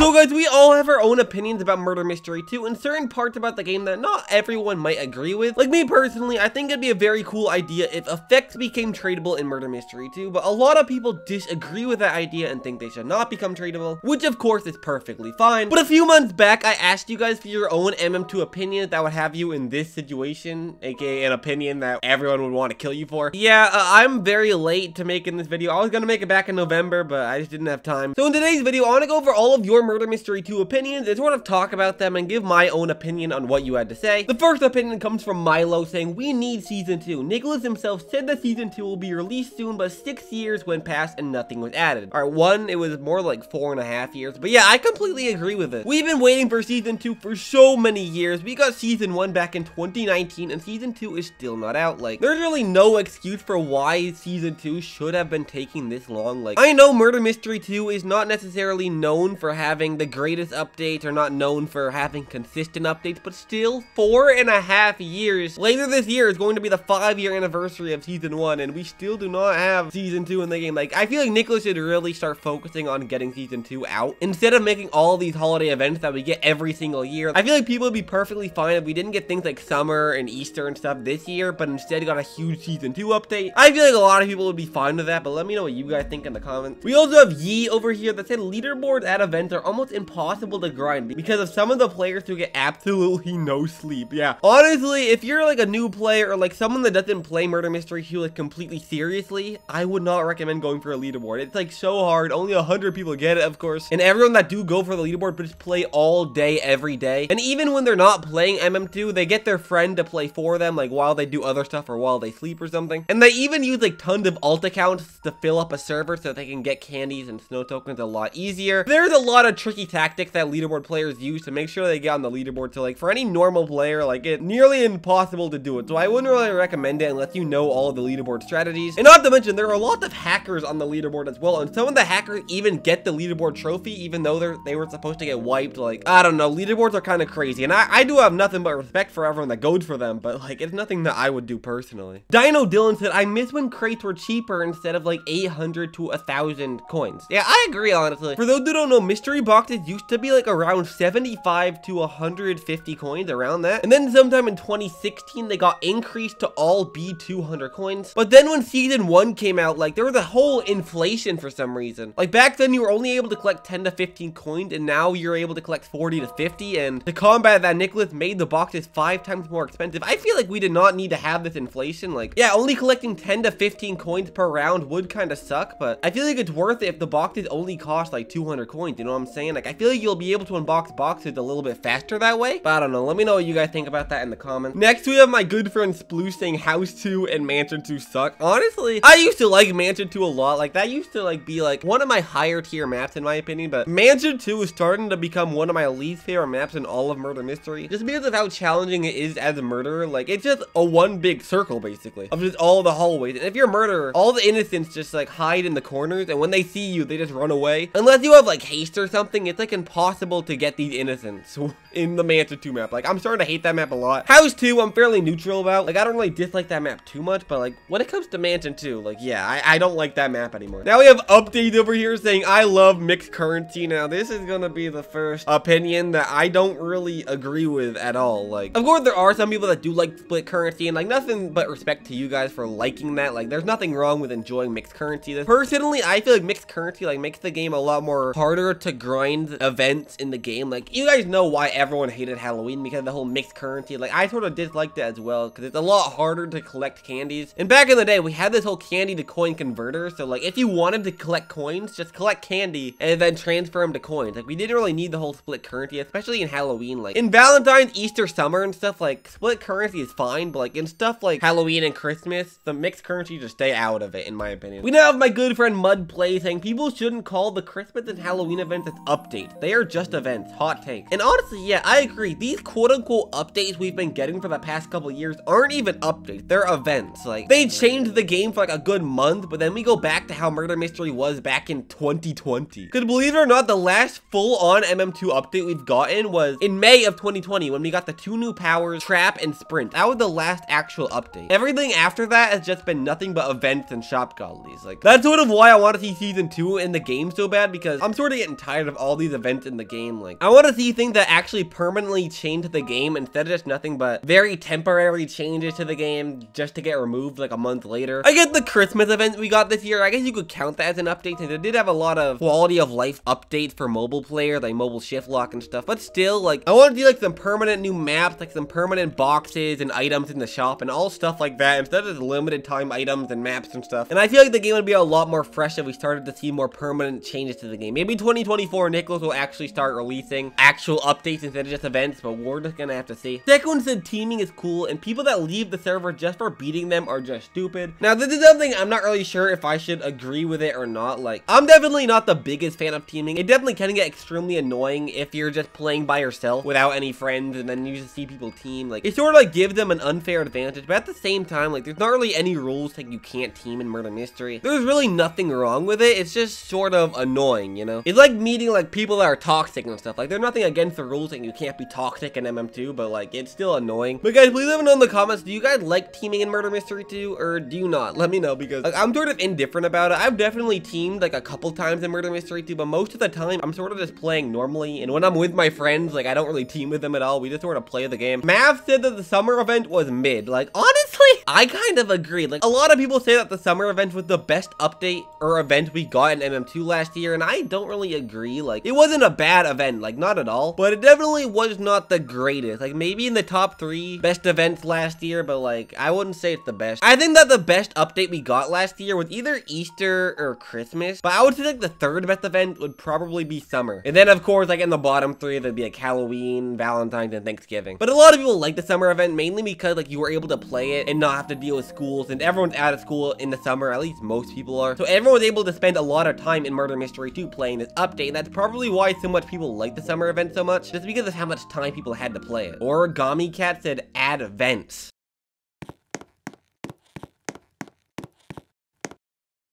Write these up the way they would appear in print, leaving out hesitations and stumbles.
So guys, we all have our own opinions about Murder Mystery 2 and certain parts about the game that not everyone might agree with. Like me personally, I think it'd be a very cool idea if effects became tradable in Murder Mystery 2, but a lot of people disagree with that idea and think they should not become tradable, which of course is perfectly fine. But a few months back, I asked you guys for your own MM2 opinion that would have you in this situation, aka an opinion that everyone would want to kill you for. Yeah, I'm very late to making this video. I was gonna make it back in November, but I just didn't have time. So in today's video, I want to go over all of your Murder Mystery 2 opinions and sort of talk about them and give my own opinion on what you had to say. The first opinion comes from Milo saying, we need Season 2. Nicholas himself said that Season 2 will be released soon, but 6 years went past and nothing was added. Alright, one, it was more like 4.5 years, but yeah, I completely agree with it. We've been waiting for Season 2 for so many years. We got Season 1 back in 2019, and Season 2 is still not out. Like, there's really no excuse for why Season 2 should have been taking this long. Like, I know Murder Mystery 2 is not necessarily known for having the greatest updates or not known for having consistent updates, but still 4.5 years. Later this year is going to be the 5-year anniversary of Season 1, and we still do not have Season 2 in the game. Like, I feel like Nicholas should really start focusing on getting Season 2 out instead of making all these holiday events that we get every single year. I feel like people would be perfectly fine if we didn't get things like summer and Easter and stuff this year, but instead got a huge Season 2 update. I feel like a lot of people would be fine with that, but let me know what you guys think in the comments. We also have Yi over here that said leaderboards at events are almost impossible to grind because of some of the players who get absolutely no sleep. Yeah, honestly, if you're like a new player or like someone that doesn't play Murder Mystery 2 like completely seriously, I would not recommend going for a leaderboard. It's like so hard. Only 100 people get it, of course, and everyone that do go for the leaderboard just play all day every day. And even when they're not playing MM2, they get their friend to play for them, like while they do other stuff or while they sleep or something. And they even use like tons of alt accounts to fill up a server so they can get candies and snow tokens a lot easier. There's a lot of tricky tactics that leaderboard players use to make sure they get on the leaderboard. So like for any normal player, like it's nearly impossible to do it. So I wouldn't really recommend it unless you know all of the leaderboard strategies. And not to mention, there are a lot of hackers on the leaderboard as well. And some of the hackers even get the leaderboard trophy, even though they were supposed to get wiped. Like, I don't know, leaderboards are kind of crazy. And I do have nothing but respect for everyone that goes for them, but like it's nothing that I would do personally. Dino Dylan said, I miss when crates were cheaper instead of like 800 to 1,000 coins. Yeah, I agree, honestly. For those who don't know, mystery boxes used to be like around 75 to 150 coins, around that. And then sometime in 2016, they got increased to all be 200 coins. But then when Season 1 came out, like there was a whole inflation for some reason. Like back then, you were only able to collect 10 to 15 coins, and now you're able to collect 40 to 50. And to combat that, Nicholas made the boxes 5 times more expensive. I feel like we did not need to have this inflation. Like, yeah, only collecting 10 to 15 coins per round would kind of suck, but I feel like it's worth it if the boxes only cost like 200 coins, you know what I'm saying? Like, I feel like you'll be able to unbox boxes a little bit faster that way, but I don't know. Let me know what you guys think about that in the comments. Next, we have my good friend Sploose saying House 2 and Mansion 2 suck. Honestly, I used to like Mansion 2 a lot. Like, that used to like be like one of my higher tier maps in my opinion, but Mansion 2 is starting to become one of my least favorite maps in all of Murder Mystery, just because of how challenging it is as a murderer. Like, it's just a one big circle basically of just all the hallways, and if you're a murderer, all the innocents just like hide in the corners, and when they see you, they just run away. Unless you have like haste or something, it's like impossible to get these innocents in the Mansion 2 map. Like, I'm starting to hate that map a lot. House 2, I'm fairly neutral about. Like, I don't really dislike that map too much, but like when it comes to Mansion 2, like, yeah, I don't like that map anymore. Now we have Update over here saying I love mixed currency. Now this is gonna be the first opinion that I don't really agree with at all. Like, of course there are some people that do like split currency, and like nothing but respect to you guys for liking that. Like, there's nothing wrong with enjoying mixed currency. Personally, I feel like mixed currency like makes the game a lot more harder to grind events in the game. Like, you guys know why everyone hated Halloween, because of the whole mixed currency. Like, I sort of disliked it as well because it's a lot harder to collect candies. And back in the day, we had this whole candy to coin converter, so like if you wanted to collect coins, just collect candy and then transfer them to coins. Like, we didn't really need the whole split currency, especially in Halloween. Like in Valentine's, Easter, summer and stuff, like split currency is fine, but like in stuff like Halloween and Christmas, the mixed currency just stay out of it, in my opinion. We now have my good friend Mud Play saying people shouldn't call the Christmas and Halloween events as updates. They are just events. Hot take. And honestly, yeah, I agree. These quote-unquote updates we've been getting for the past couple years aren't even updates. They're events. Like, they changed the game for like a good month, but then we go back to how Murder Mystery was back in 2020. Because believe it or not, the last full-on MM2 update we've gotten was in May of 2020 when we got the 2 new powers, Trap and Sprint. That was the last actual update. Everything after that has just been nothing but events and shop godlies. Like, that's sort of why I want to see Season 2 in the game so bad, because I'm sort of getting tired of of all these events in the game. Like, I want to see things that actually permanently change the game instead of just nothing but very temporary changes to the game just to get removed like a month later. I get the Christmas event we got this year. I guess you could count that as an update, since it did have a lot of quality of life updates for mobile players, like mobile shift lock and stuff. But still, like, I want to do like some permanent new maps, like some permanent boxes and items in the shop and all stuff like that, instead of just limited time items and maps and stuff. And I feel like the game would be a lot more fresh if we started to see more permanent changes to the game. Maybe 2024 Nicholas will actually start releasing actual updates instead of just events, but we're just gonna have to see. Second one said teaming is cool, and people that leave the server just for beating them are just stupid. Now, this is something I'm not really sure if I should agree with it or not. Like, I'm definitely not the biggest fan of teaming. It definitely can get extremely annoying if you're just playing by yourself without any friends, and then you just see people team. Like, it sort of like gives them an unfair advantage, but at the same time, like, there's not really any rules that you can't team in Murder Mystery. There's really nothing wrong with it. It's just sort of annoying, you know? It's like meeting like people that are toxic and stuff. Like, there's nothing against the rules and you can't be toxic in MM2, but like, it's still annoying. But guys, please let me know in the comments, do you guys like teaming in Murder Mystery 2, or do you not? Let me know, because like, I'm sort of indifferent about it. I've definitely teamed like a couple times in Murder Mystery 2, but most of the time I'm sort of just playing normally, and when I'm with my friends, like, I don't really team with them at all. We just sort of play the game. Mav said that the summer event was mid. Like, honestly, I kind of agree. Like, a lot of people say that the summer event was the best update or event we got in MM2 last year, and I don't really agree. Like, it wasn't a bad event, like, not at all, but it definitely was not the greatest. Like, maybe in the top 3 best events last year, but like, I wouldn't say it's the best. I think that the best update we got last year was either Easter or Christmas, but I would say like the third best event would probably be summer. And then of course, like in the bottom 3, there'd be like Halloween, Valentine's, and Thanksgiving. But a lot of people like the summer event mainly because like you were able to play it and not have to deal with schools, and everyone's out of school in the summer, at least most people are. So everyone was able to spend a lot of time in Murder Mystery 2 playing this update, and that's probably why so much people like the summer event so much, just because of how much time people had to play it. Origami Cat said add events.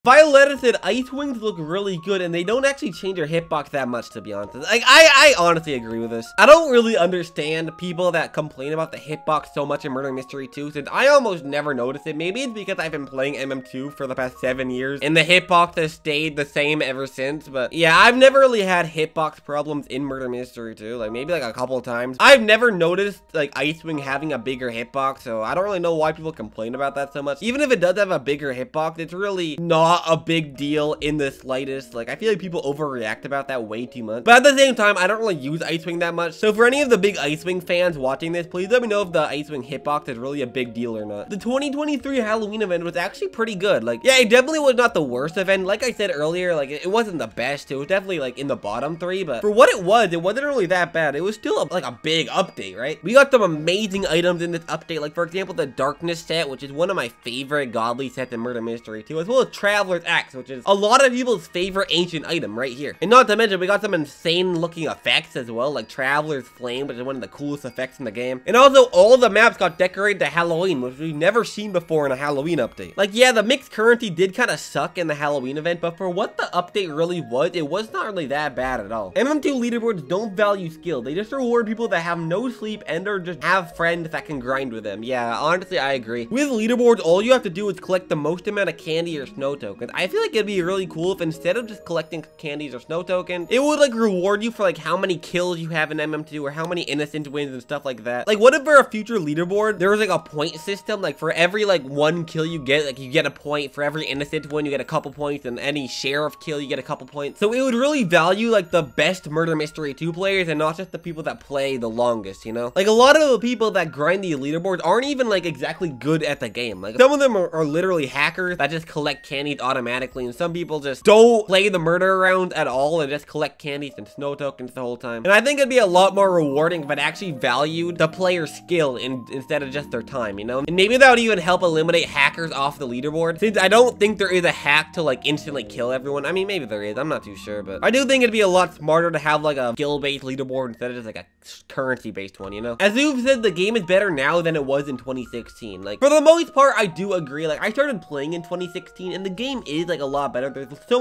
Violetta said Ice Wings look really good, and they don't actually change your hitbox that much, to be honest. Like, I honestly agree with this. I don't really understand people that complain about the hitbox so much in Murder Mystery 2, since I almost never notice it. Maybe it's because I've been playing MM2 for the past 7 years, and the hitbox has stayed the same ever since. But yeah, I've never really had hitbox problems in Murder Mystery 2. Like, maybe like a couple of times. I've never noticed like Ice Wing having a bigger hitbox, so I don't really know why people complain about that so much. Even if it does have a bigger hitbox, it's really not a big deal in the slightest. Like, I feel like people overreact about that way too much. But at the same time, I don't really use Ice Wing that much. So for any of the big Ice Wing fans watching this, please let me know if the Ice Wing hitbox is really a big deal or not. The 2023 Halloween event was actually pretty good. Like, yeah, it definitely was not the worst event. Like I said earlier, like, it wasn't the best. It was definitely like in the bottom 3, but for what it wasn't really that bad. It was still like a big update, right? We got some amazing items in this update. Like, for example, the Darkness set, which is one of my favorite godly sets in Murder Mystery 2, as well as Traveler's Axe, which is a lot of people's favorite ancient item right here. And not to mention, we got some insane looking effects as well, like Traveler's Flame, which is one of the coolest effects in the game. And also, all the maps got decorated to Halloween, which we've never seen before in a Halloween update. Like, yeah, the mixed currency did kind of suck in the Halloween event, but for what the update really was, it was not really that bad at all. MM2 leaderboards don't value skill. They just reward people that have no sleep and or just have friends that can grind with them. Yeah, honestly, I agree. With leaderboards, all you have to do is collect the most amount of candy or snow tokens. I feel like it'd be really cool if instead of just collecting candies or snow tokens, it would like reward you for like how many kills you have in MM2 or how many innocent wins and stuff like that. Like, what if for a future leaderboard there was like a point system? Like, for every like 1 kill you get, like, you get a point. For every innocent win you get a couple points, and any share of kill you get a couple points. So it would really value like the best Murder Mystery 2 players and not just the people that play the longest, you know? Like, a lot of the people that grind the leaderboards aren't even like exactly good at the game. Like, some of them are literally hackers that just collect candies automatically, and some people just don't play the murder around at all and just collect candies and snow tokens the whole time. And I think it'd be a lot more rewarding if it actually valued the player's skill instead of just their time, you know? And maybe that would even help eliminate hackers off the leaderboard, since I don't think there is a hack to like instantly kill everyone. I mean, maybe there is, I'm not too sure, but I do think it'd be a lot smarter to have like a skill-based leaderboard instead of just like a currency-based one, you know? As you've said, the game is better now than it was in 2016. Like, for the most part, I do agree. Like, I started playing in 2016 and the game game is like a lot better. There's so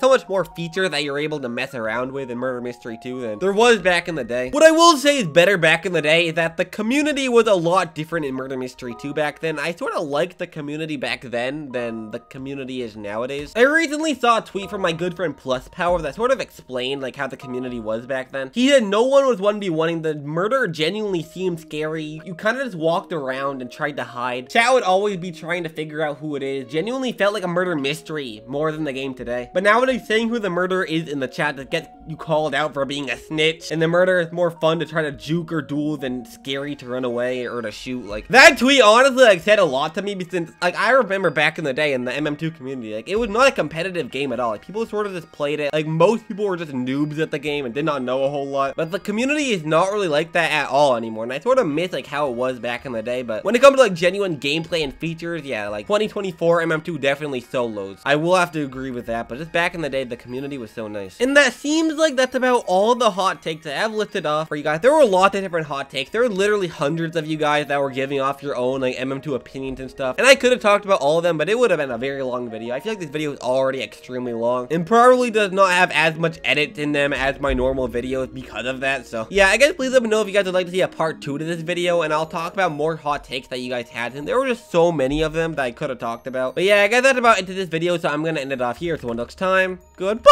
much more features that you're able to mess around with in Murder Mystery 2 than there was back in the day. What I will say is better back in the day is that the community was a lot different in Murder Mystery 2 back then. I sort of liked the community back then than the community is nowadays. I recently saw a tweet from my good friend Plus Power that sort of explained like how the community was back then. He said no one was 1v1ing. The murder genuinely seemed scary. You kind of just walked around and tried to hide. Chat would always be trying to figure out who it is. Genuinely felt like a murder mystery more than the game today. But nowadays, saying who the murderer is in the chat to get you called out for being a snitch, and the murder is more fun to try to juke or duel than scary to run away or to shoot. Like, that tweet honestly like said a lot to me, because like I remember back in the day in the MM2 community, like it was not a competitive game at all. Like people sort of just played it. Like most people were just noobs at the game and did not know a whole lot. But the community is not really like that at all anymore, and I sort of miss like how it was back in the day. But when it comes to like genuine gameplay and features, yeah, like 2024 MM2 definitely solos. I will have to agree with that, but just back in the day, the community was so nice. And that seems like that's about all the hot takes I have listed off for you guys. There were lots of different hot takes. There were literally hundreds of you guys that were giving off your own like MM2 opinions and stuff, and I could have talked about all of them, but it would have been a very long video. I feel like this video is already extremely long and probably does not have as much edits in them as my normal videos because of that. So yeah, I guess please let me know if you guys would like to see a part 2 to this video, and I'll talk about more hot takes that you guys had, and there were just so many of them that I could have talked about. But yeah, I guess that's about it to this video, so I'm gonna end it off here. So until next time, goodbye.